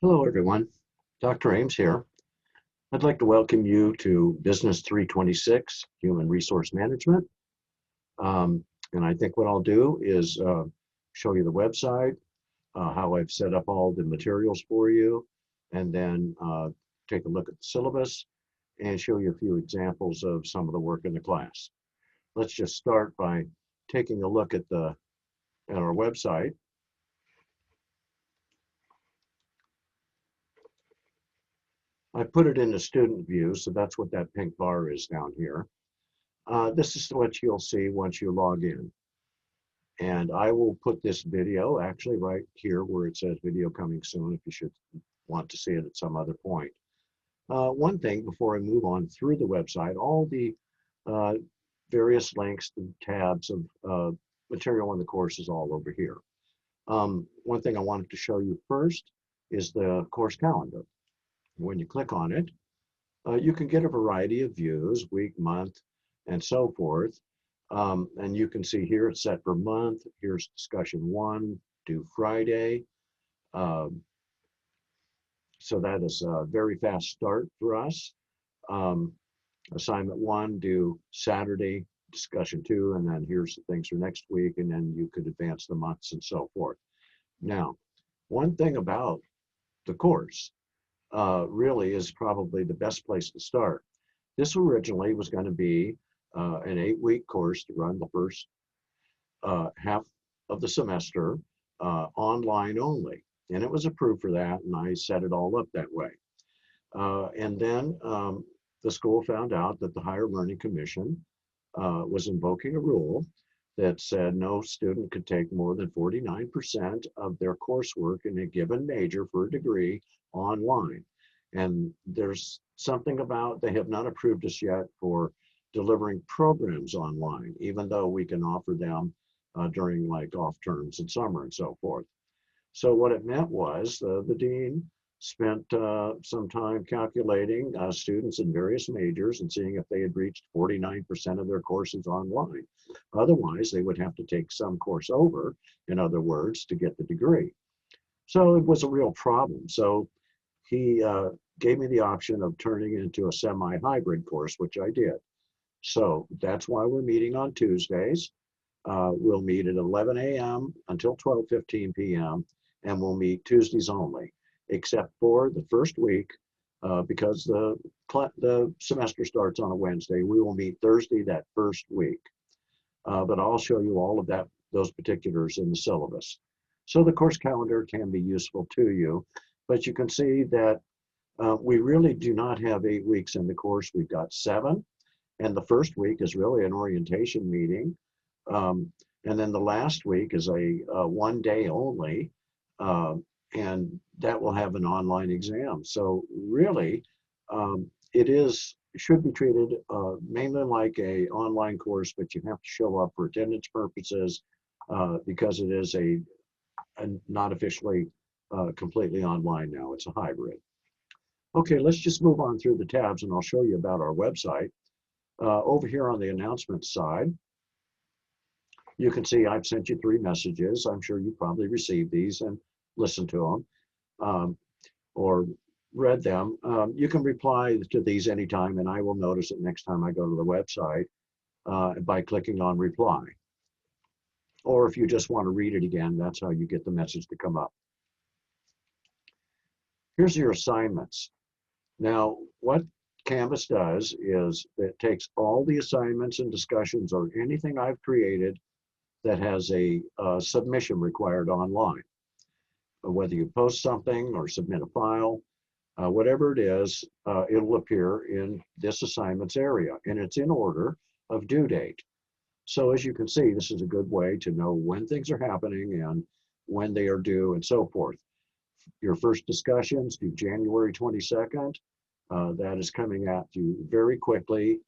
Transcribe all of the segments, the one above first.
Hello, everyone. Dr. Ames here. I'd like to welcome you to Business 326, Human Resource Management. And I think what I'll do is show you the website, how I've set up all the materials for you, and then take a look at the syllabus and show you a few examples of some of the work in the class. Let's just start by taking a look at our website. I put it in the student view, so that's what that pink bar is down here. This is what you'll see once you log in. And I will put this video actually right here where it says video coming soon if you should want to see it at some other point. One thing before I move on through the website, all the various links and tabs of material in the course is all over here. One thing I wanted to show you first is the course calendar. When you click on it, you can get a variety of views, week, month, and so forth. And you can see here it's set for month. Here's discussion 1, due Friday. So that is a very fast start for us. Assignment 1, due Saturday, discussion 2, and then here's the things for next week, and then you could advance the months and so forth. Now, one thing about the course really is probably the best place to start. This originally was going to be an 8-week course to run the first half of the semester online only. And it was approved for that, and I set it all up that way. And then the school found out that the Higher Learning Commission was invoking a rule that said no student could take more than 49% of their coursework in a given major for a degree online. And there's something about, they have not approved us yet for delivering programs online, even though we can offer them during like off terms and summer and so forth. So what it meant was the dean spent some time calculating students in various majors and seeing if they had reached 49% of their courses online. Otherwise, they would have to take some course over, in other words, to get the degree. So it was a real problem. So he gave me the option of turning it into a semi-hybrid course, which I did. So that's why we're meeting on Tuesdays. We'll meet at 11 a.m. until 12:15 p.m. and we'll meet Tuesdays only, except for the first week, because the semester starts on a Wednesday. We will meet Thursday that first week. But I'll show you all of those particulars in the syllabus. So the course calendar can be useful to you, but you can see that we really do not have 8 weeks in the course. We've got 7. And the first week is really an orientation meeting. And then the last week is a 1 day only. And that will have an online exam. So really, it should be treated mainly like an online course, but you have to show up for attendance purposes because it is a not officially completely online now. It's a hybrid. Okay, let's just move on through the tabs and I'll show you about our website. Over here on the announcements side, you can see I've sent you 3 messages. I'm sure you probably received these and listened to them or read them. You can reply to these anytime, and I will notice it next time I go to the website by clicking on reply. Or if you just want to read it again, that's how you get the message to come up. Here's your assignments. Now, what Canvas does is it takes all the assignments and discussions or anything I've created that has a submission required online. Whether you post something or submit a file, whatever it is, it'll appear in this assignments area, and it's in order of due date. So as you can see, this is a good way to know when things are happening and when they are due and so forth. Your first discussions due January 22nd. That is coming at you very quickly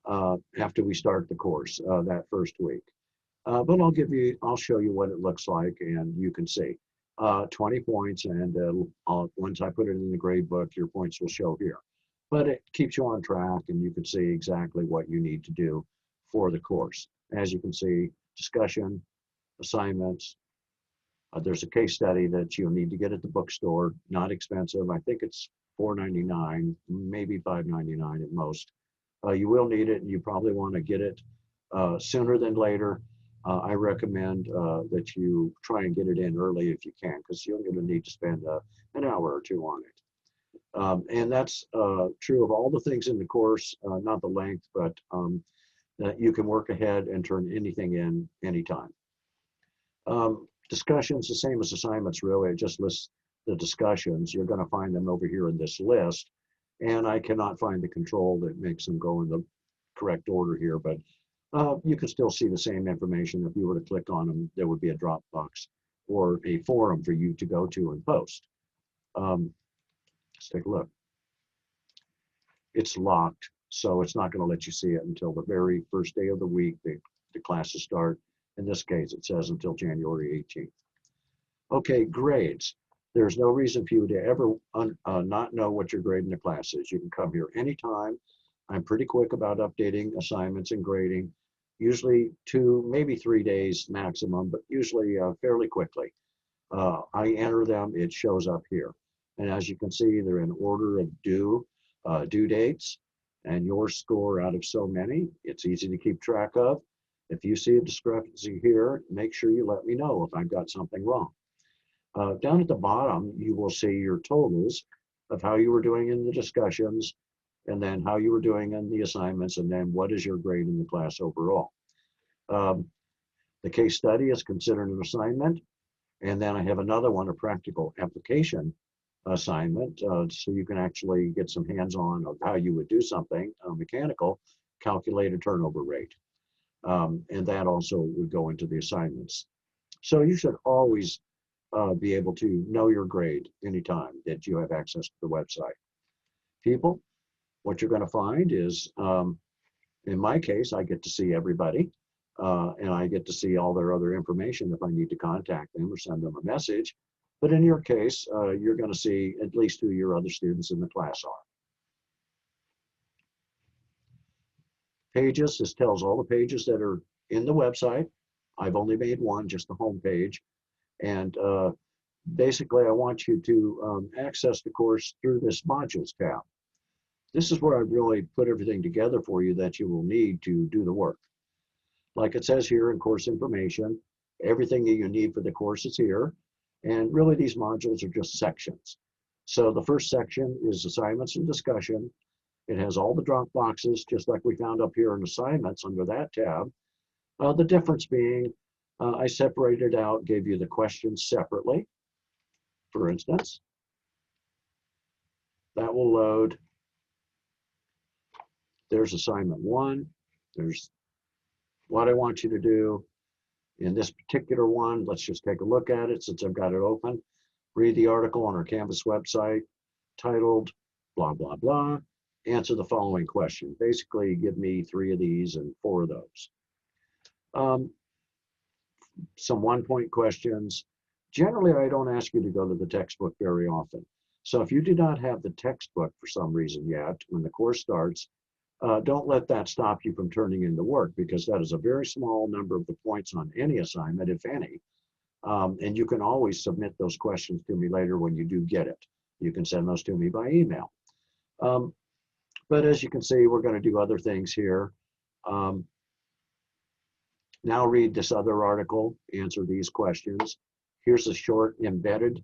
after we start the course that first week. But I'll show you what it looks like, and you can see 20 points. And once I put it in the grade book, your points will show here. But it keeps you on track, and you can see exactly what you need to do for the course. As you can see, discussion, assignments, There's a case study that you'll need to get at the bookstore, not expensive. I think it's $4.99, maybe $5.99 at most. You will need it, and you probably want to get it sooner than later. I recommend that you try and get it in early if you can, because you're going to need to spend an hour or two on it. And that's true of all the things in the course, not the length, but that you can work ahead and turn anything in anytime. Discussions, the same as assignments, really. It just lists the discussions. You're going to find them over here in this list. And I cannot find the control that makes them go in the correct order here, but you can still see the same information. If you were to click on them, there would be a Dropbox or a forum for you to go to and post. Let's take a look. It's locked, so it's not going to let you see it until the very first day of the week the classes start. In this case, it says until January 18th. Okay, grades. There's no reason for you to ever not know what your grade in the class is. You can come here anytime. I'm pretty quick about updating assignments and grading, usually 2, maybe 3 days maximum, but usually fairly quickly. I enter them, it shows up here. And as you can see, they're in order of due dates, and your score out of so many, it's easy to keep track of. If you see a discrepancy here, make sure you let me know if I've got something wrong. Down at the bottom, you will see your totals of how you were doing in the discussions, and then how you were doing in the assignments, and then what is your grade in the class overall. The case study is considered an assignment, and then I have another one, a practical application assignment, so you can actually get some hands-on of how you would do something mechanical, calculate a turnover rate. And that also would go into the assignments. So you should always be able to know your grade anytime that you have access to the website. People, what you're going to find is, in my case, I get to see everybody, and I get to see all their other information if I need to contact them or send them a message. But in your case, you're going to see at least who your other students in the class are. Pages, this tells all the pages that are in the website. I've only made one, just the home page. And basically, I want you to access the course through this modules tab. This is where I really put everything together for you that you will need to do the work. Like it says here in course information, everything that you need for the course is here. And really, these modules are just sections. So the first section is assignments and discussion. It has all the drop boxes, just like we found up here in assignments under that tab. The difference being, I separated out, gave you the questions separately. For instance, that will load. There's assignment 1. There's what I want you to do. In this particular one, let's just take a look at it since I've got it open. Read the article on our Canvas website titled blah, blah, blah. Answer the following question. Basically, give me 3 of these and 4 of those. Some one-point questions. Generally, I don't ask you to go to the textbook very often. So if you do not have the textbook for some reason yet, when the course starts, don't let that stop you from turning in the work, because that is a very small number of the points on any assignment, if any. And you can always submit those questions to me later when you do get it. You can send those to me by email. But as you can see, we're going to do other things here. Now read this other article, answer these questions. Here's a short embedded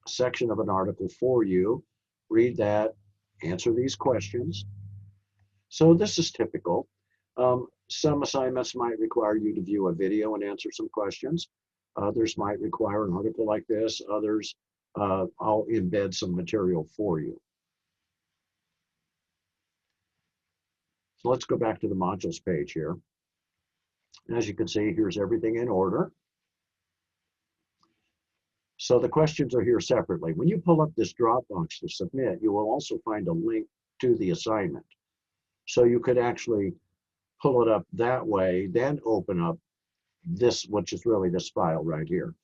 section of an article for you. Read that, answer these questions. So this is typical. Some assignments might require you to view a video and answer some questions. Others might require an article like this. Others, I'll embed some material for you. So let's go back to the modules page here. As you can see, here's everything in order. So the questions are here separately. When you pull up this Dropbox to submit, you will also find a link to the assignment. So you could actually pull it up that way, then open up this, which is really this file right here.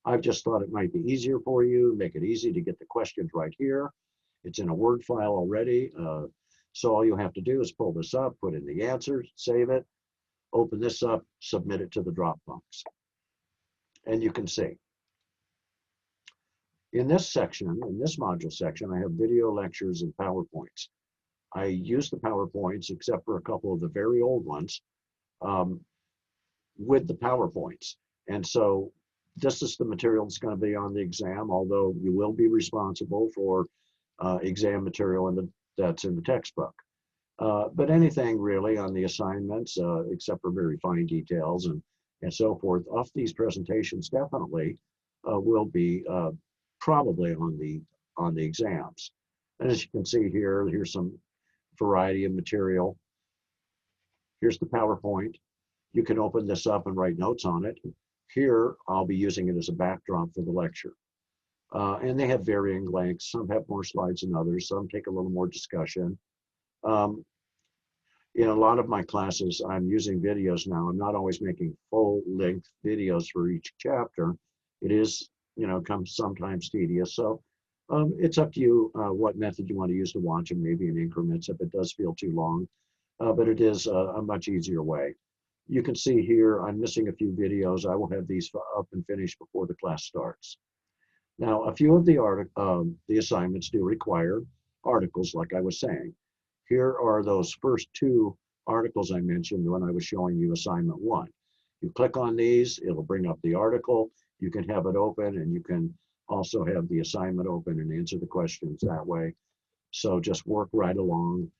I've just thought it might be easier for you, make it easy to get the questions right here. It's in a Word file already. So all you have to do is pull this up, put in the answers, save it, open this up, submit it to the Dropbox. And you can see In this section, in this module section, I have video lectures and PowerPoints. I use the PowerPoints, except for a couple of the very old ones, um, with the PowerPoints. And so this is the material that's going to be on the exam, although you will be responsible for exam material that's in the textbook. But anything really on the assignments, except for very fine details and so forth, off these presentations definitely will be probably on the exams. And as you can see here, here's some variety of material. Here's the PowerPoint. You can open this up and write notes on it. Here, I'll be using it as a backdrop for the lecture. And they have varying lengths. Some have more slides than others. Some take a little more discussion. In a lot of my classes, I'm using videos now. I'm not always making full-length videos for each chapter. It is, sometimes tedious. So it's up to you what method you want to use to watch them, maybe in increments if it does feel too long. But it is a much easier way. You can see here, I'm missing a few videos. I will have these up and finished before the class starts. Now, a few of the assignments do require articles, like I was saying. Here are those first two articles I mentioned when I was showing you assignment 1. You click on these, it'll bring up the article. You can have it open, and you can also have the assignment open and answer the questions that way. So just work right along,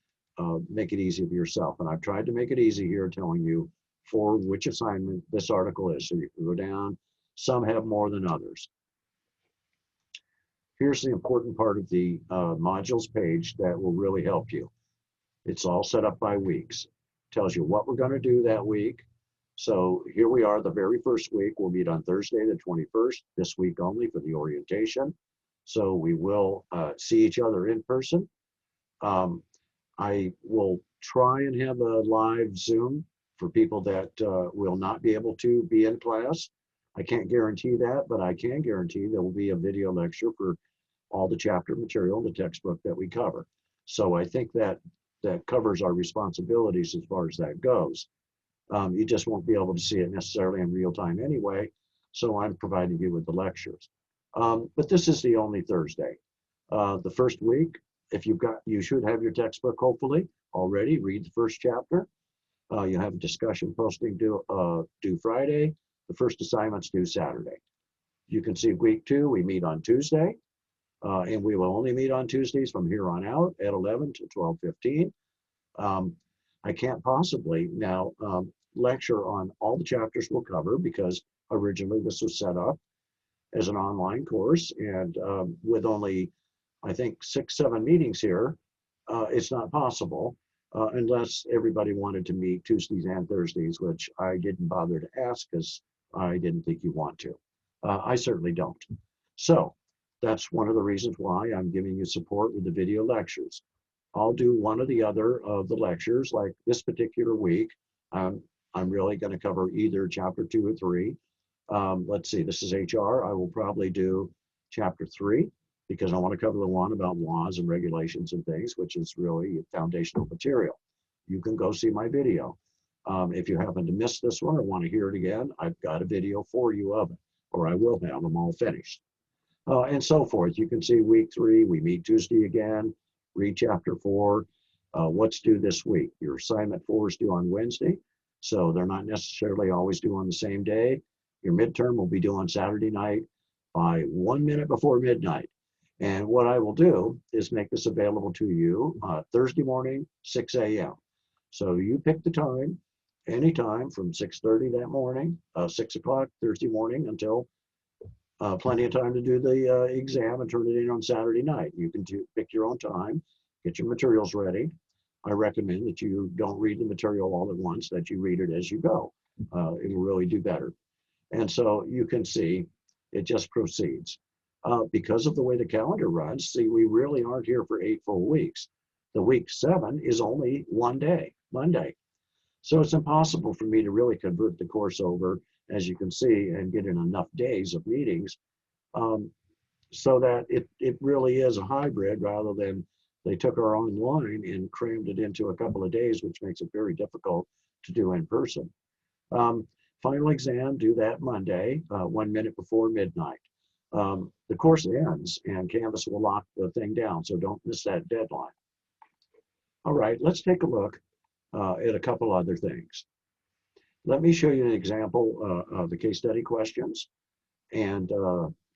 make it easy for yourself. And I've tried to make it easy here, telling you for which assignment this article is. So you can go down. Some have more than others. Here's the important part of the modules page that will really help you. It's all set up by weeks. Tells you what we're going to do that week. So here we are, the very first week. We'll meet on Thursday, the 21st, this week only for the orientation. So we will see each other in person. I will try and have a live Zoom for people that will not be able to be in class. I can't guarantee that, but I can guarantee there will be a video lecture for all the chapter material, the textbook that we cover. So I think that covers our responsibilities as far as that goes. You just won't be able to see it necessarily in real time anyway, so I'm providing you with the lectures. But this is the only Thursday. The first week, you should have your textbook hopefully already. Read the first chapter. You have a discussion posting due Friday. The first assignment's due Saturday. You can see week 2, we meet on Tuesday. And we will only meet on Tuesdays from here on out at 11 to 12:15. I can't possibly now lecture on all the chapters we'll cover, because originally this was set up as an online course, and with only, I think, 6-7 meetings here, it's not possible unless everybody wanted to meet Tuesdays and Thursdays, which I didn't bother to ask because I didn't think you want to. I certainly don't. So that's one of the reasons why I'm giving you support with the video lectures. I'll do one or the other of the lectures, like this particular week. I'm really going to cover either chapter 2 or 3. Let's see, this is HR. I will probably do chapter 3 because I want to cover the one about laws and regulations and things, which is really foundational material. You can go see my video. If you happen to miss this one or want to hear it again, I've got a video for you of it, or I will have them all finished. And so forth. You can see week 3, we meet Tuesday again, read chapter 4. What's due this week? Your assignment 4 is due on Wednesday, so they're not necessarily always due on the same day. Your midterm will be due on Saturday night by 1 minute before midnight. And what I will do is make this available to you Thursday morning, 6 a.m. So you pick the time, anytime from 6:30 that morning, 6 o'clock Thursday morning until plenty of time to do the exam and turn it in on Saturday night. You can pick your own time, get your materials ready. I recommend that you don't read the material all at once, that you read it as you go. It will really do better. And so you can see it just proceeds. Because of the way the calendar runs, see, we really aren't here for 8 full weeks. The week 7 is only one day, Monday. So it's impossible for me to really convert the course over, as you can see, and get in enough days of meetings, so that it really is a hybrid rather than they took our online and crammed it into a couple of days, which makes it very difficult to do in person. Final exam, do that Monday, 1 minute before midnight. the course ends and Canvas will lock the thing down, so don't miss that deadline. All right, let's take a look at a couple other things. Let me show you an example of the case study questions and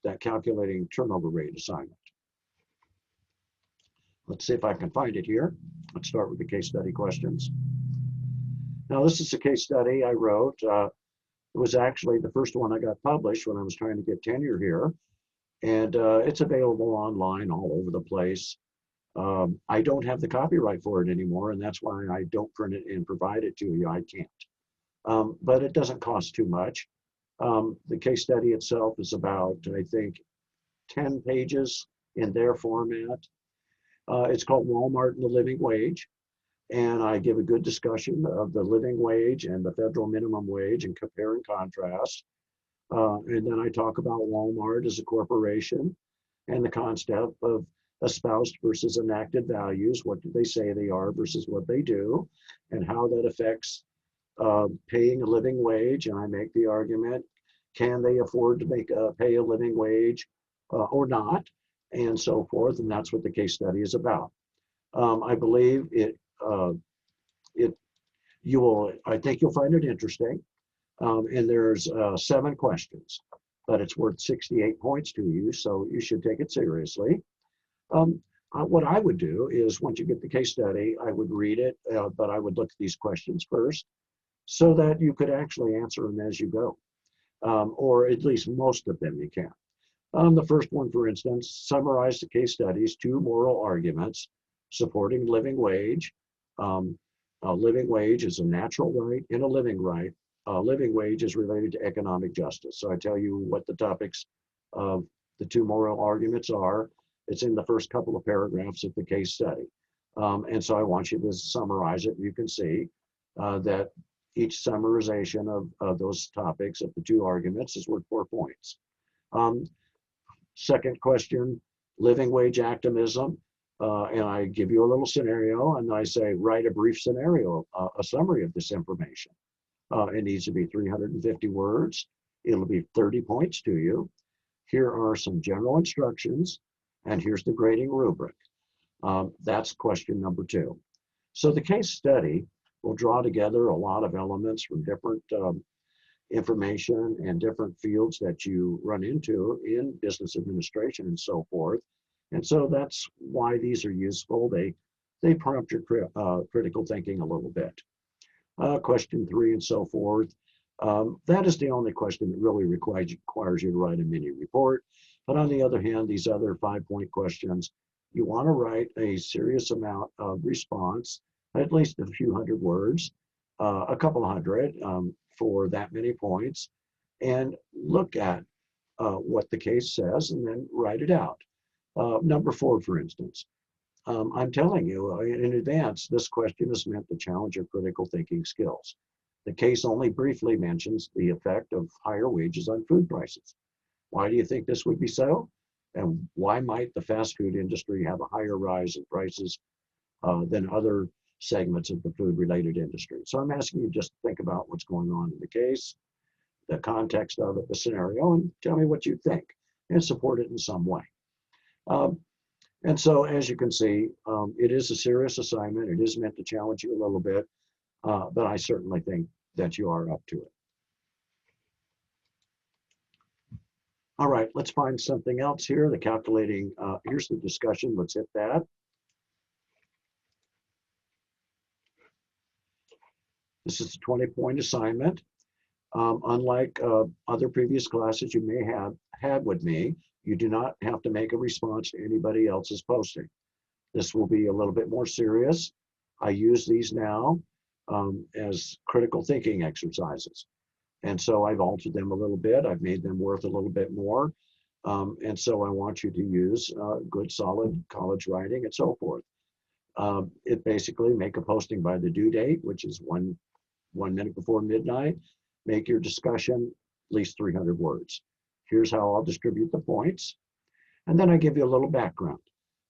that calculating turnover rate assignment. Let's see if I can find it here. Let's start with the case study questions. Now, this is a case study I wrote. It was actually the first one I got published when I was trying to get tenure here. And it's available online all over the place. I don't have the copyright for it anymore, and that's why I don't print it and provide it to you. I can't. But it doesn't cost too much. The case study itself is about, I think, 10 pages in their format. It's called Walmart and the Living Wage. And I give a good discussion of the living wage and the federal minimum wage and compare and contrast. And then I talk about Walmart as a corporation and the concept of espoused versus enacted values. What do they say they are versus what they do, and how that affects paying a living wage. And I make the argument, can they afford to pay a living wage or not, and so forth. And that's what the case study is about. I believe I think you'll find it interesting. And there's 7 questions, but it's worth 68 points to you, so you should take it seriously. What I would do is, once you get the case study, I would read it, but I would look at these questions first so that you could actually answer them as you go, or at least most of them you can. The first one, for instance, summarize the case study's 2 moral arguments supporting living wage. A living wage is a natural right and a living right. Living wage is related to economic justice. So I tell you what the topics of the 2 moral arguments are. It's in the first couple of paragraphs of the case study. And so I want you to summarize it. You can see that each summarization of those topics of the 2 arguments is worth 4 points. Second question, living wage activism. And I give you a little scenario and I say, write a brief scenario, a summary of this information. It needs to be 350 words. It'll be 30 points to you. Here are some general instructions, and here's the grading rubric. That's question number 2. So the case study will draw together a lot of elements from different information and different fields that you run into in business administration and so forth. And so that's why these are useful. They prompt your critical thinking a little bit. Question 3 and so forth. That is the only question that really requires you to write a mini report. But on the other hand, these other 5-point questions, you want to write a serious amount of response, at least a few hundred words, a couple hundred for that many points, and look at what the case says and then write it out. Number 4, for instance, I'm telling you in advance, this question is meant to challenge your critical thinking skills. The case only briefly mentions the effect of higher wages on food prices. Why do you think this would be so? And why might the fast food industry have a higher rise in prices than other segments of the food-related industry? So I'm asking you just to think about what's going on in the case, the context of it, the scenario, and tell me what you think and support it in some way. And so, as you can see, it is a serious assignment. It is meant to challenge you a little bit, but I certainly think that you are up to it. All right, let's find something else here. The calculating, here's the discussion. Let's hit that. This is a 20-point assignment. Unlike other previous classes you may have had with me, you do not have to make a response to anybody else's posting. This will be a little bit more serious. I use these now as critical thinking exercises. And so I've altered them a little bit. I've made them worth a little bit more. And so I want you to use good, solid college writing and so forth. It basically make a posting by the due date, which is one minute before midnight. Make your discussion at least 300 words. Here's how I'll distribute the points. And then I give you a little background.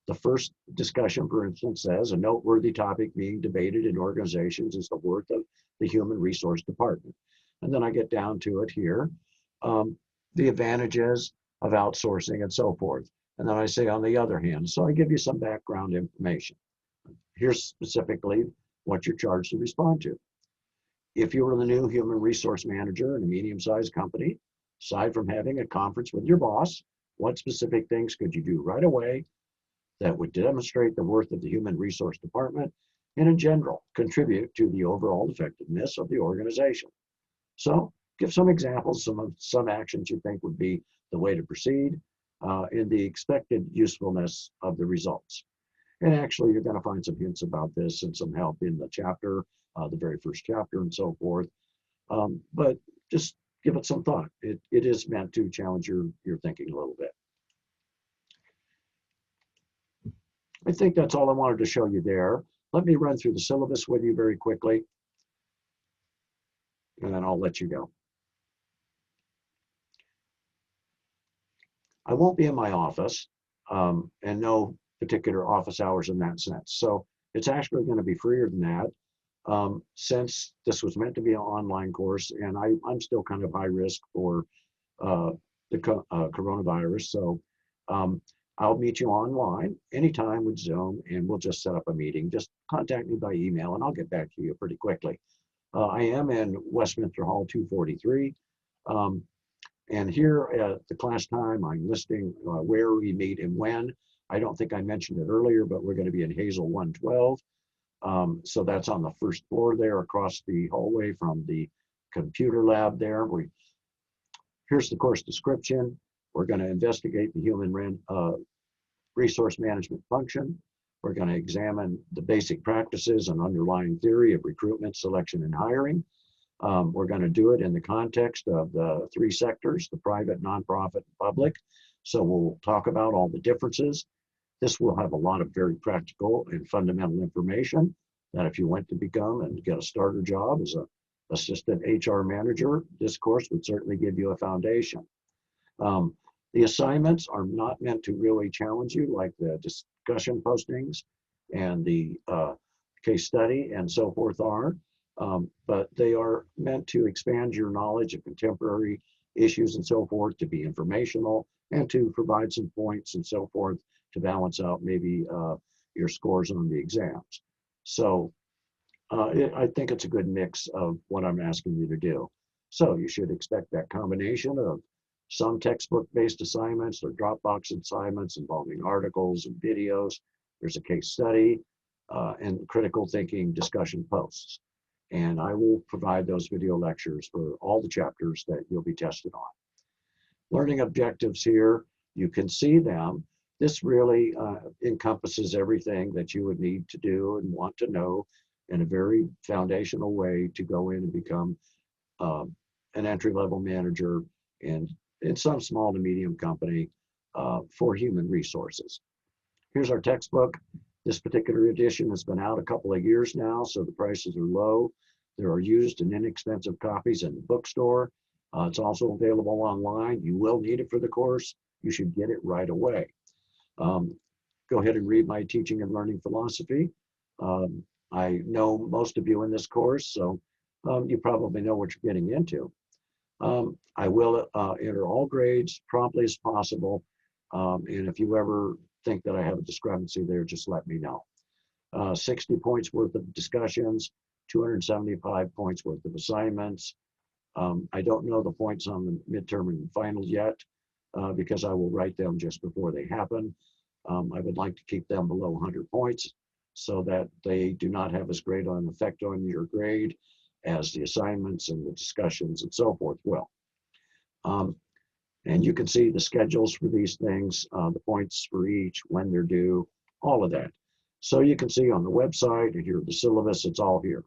The first discussion, for instance, says a noteworthy topic being debated in organizations is the worth of the human resource department. And then I get down to it here. The advantages of outsourcing and so forth. And then I say on the other hand, so I give you some background information. Here's specifically what you're charged to respond to. If you were the new human resource manager in a medium-sized company, aside from having a conference with your boss, what specific things could you do right away that would demonstrate the worth of the human resource department and in general contribute to the overall effectiveness of the organization? So give some examples, some actions you think would be the way to proceed in the expected usefulness of the results. And actually, you're going to find some hints about this and some help in the chapter, the very first chapter and so forth. But just give it some thought. It is meant to challenge your thinking a little bit. I think that's all I wanted to show you there. Let me run through the syllabus with you very quickly, and then I'll let you go. I won't be in my office, and no particular office hours in that sense. So it's actually going to be freer than that, since this was meant to be an online course, and I'm still kind of high risk for the coronavirus. So I'll meet you online anytime with Zoom, and we'll just set up a meeting. Just contact me by email, and I'll get back to you pretty quickly. I am in Westminster Hall 243. And here at the class time, I'm listing where we meet and when. I don't think I mentioned it earlier, but we're going to be in Hazel 112. So that's on the first floor there across the hallway from the computer lab there. Here's the course description. We're going to investigate the human resource management function. We're going to examine the basic practices and underlying theory of recruitment, selection, and hiring. We're going to do it in the context of the three sectors, the private, nonprofit, and public. So we'll talk about all the differences. This will have a lot of very practical and fundamental information that if you went to become and get a starter job as an assistant HR manager, this course would certainly give you a foundation. The assignments are not meant to really challenge you like the discussion postings and the case study and so forth are. But they are meant to expand your knowledge of contemporary issues and so forth, to be informational and to provide some points and so forth to balance out maybe your scores on the exams. So I think it's a good mix of what I'm asking you to do. So you should expect that combination of some textbook-based assignments or Dropbox assignments involving articles and videos. There's a case study and critical thinking discussion posts. And I will provide those video lectures for all the chapters that you'll be tested on. Learning objectives here, you can see them. This really encompasses everything that you would need to do and want to know in a very foundational way to go in and become an entry-level manager in some small to medium company for human resources. Here's our textbook. This particular edition has been out a couple of years now, so the prices are low. There are used and inexpensive copies in the bookstore. It's also available online. You will need it for the course. You should get it right away. Go ahead and read my teaching and learning philosophy. I know most of you in this course, so you probably know what you're getting into. I will enter all grades promptly as possible. And if you ever think that I have a discrepancy there, just let me know. 60 points worth of discussions, 275 points worth of assignments. I don't know the points on the midterm and finals yet because I will write them just before they happen. I would like to keep them below 100 points so that they do not have as great an effect on your grade as the assignments and the discussions and so forth will. And you can see the schedules for these things, the points for each, when they're due, all of that. So you can see on the website and here the syllabus, it's all here.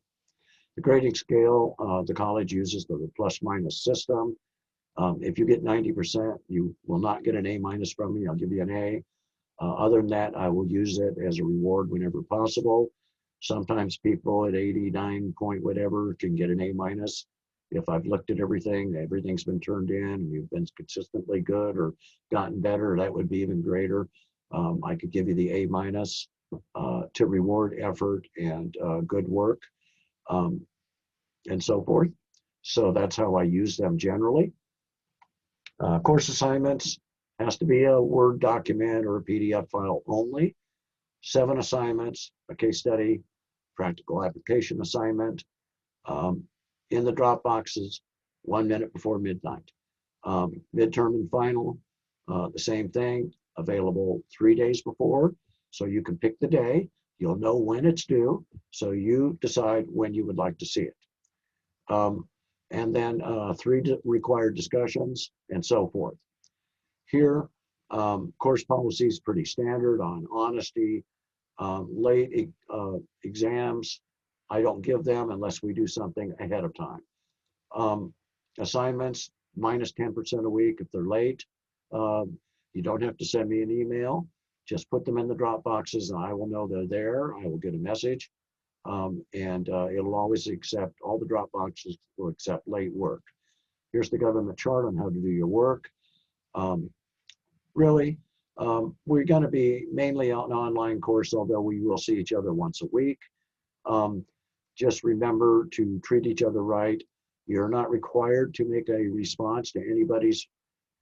The grading scale, the college uses the plus-minus system. If you get 90%, you will not get an A- from me. I'll give you an A. Other than that, I will use it as a reward whenever possible. Sometimes people at 89 point whatever can get an A-. If I've looked at everything, everything's been turned in, and you've been consistently good or gotten better, that would be even greater. I could give you the A- to reward effort and good work and so forth. So that's how I use them generally. Course assignments, Has to be a Word document or a PDF file only. 7 assignments, a case study, practical application assignment, in the drop boxes 1 minute before midnight. Midterm and final, the same thing, available 3 days before. So you can pick the day, you'll know when it's due, so you decide when you would like to see it. And then 3 required discussions and so forth. Here, course policy is pretty standard on honesty. Late exams, I don't give them unless we do something ahead of time. Assignments, minus 10% a week if they're late. You don't have to send me an email. Just put them in the drop boxes and I will know they're there. I will get a message. It'll always accept, all the drop boxes will accept late work. Here's the government chart on how to do your work. Really, we're going to be mainly an online course, although we will see each other once a week. Just remember to treat each other right. You're not required to make a response to anybody's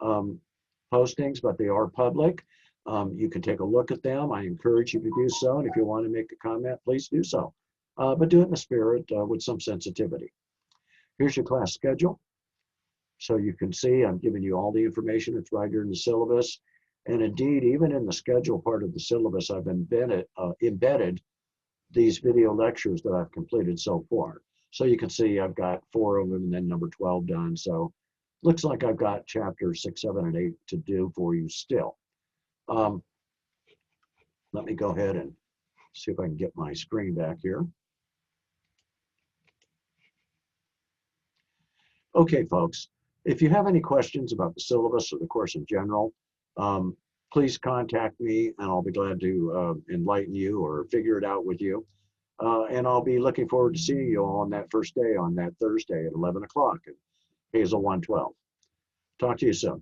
postings, but they are public. You can take a look at them. I encourage you to do so. And if you want to make a comment, please do so. But do it in the spirit with some sensitivity. Here's your class schedule. So you can see I'm giving you all the information. It's right here in the syllabus. And indeed, even in the schedule part of the syllabus, I've embedded these video lectures that I've completed so far. So you can see I've got 4 of them and then number 12 done. So looks like I've got chapters 6, 7, and 8 to do for you still. Let me go ahead and see if I can get my screen back here. Okay, folks, if you have any questions about the syllabus or the course in general, please contact me and I'll be glad to enlighten you or figure it out with you. And I'll be looking forward to seeing you all on that first day, on that Thursday at 11 o'clock at Hazel 112. Talk to you soon.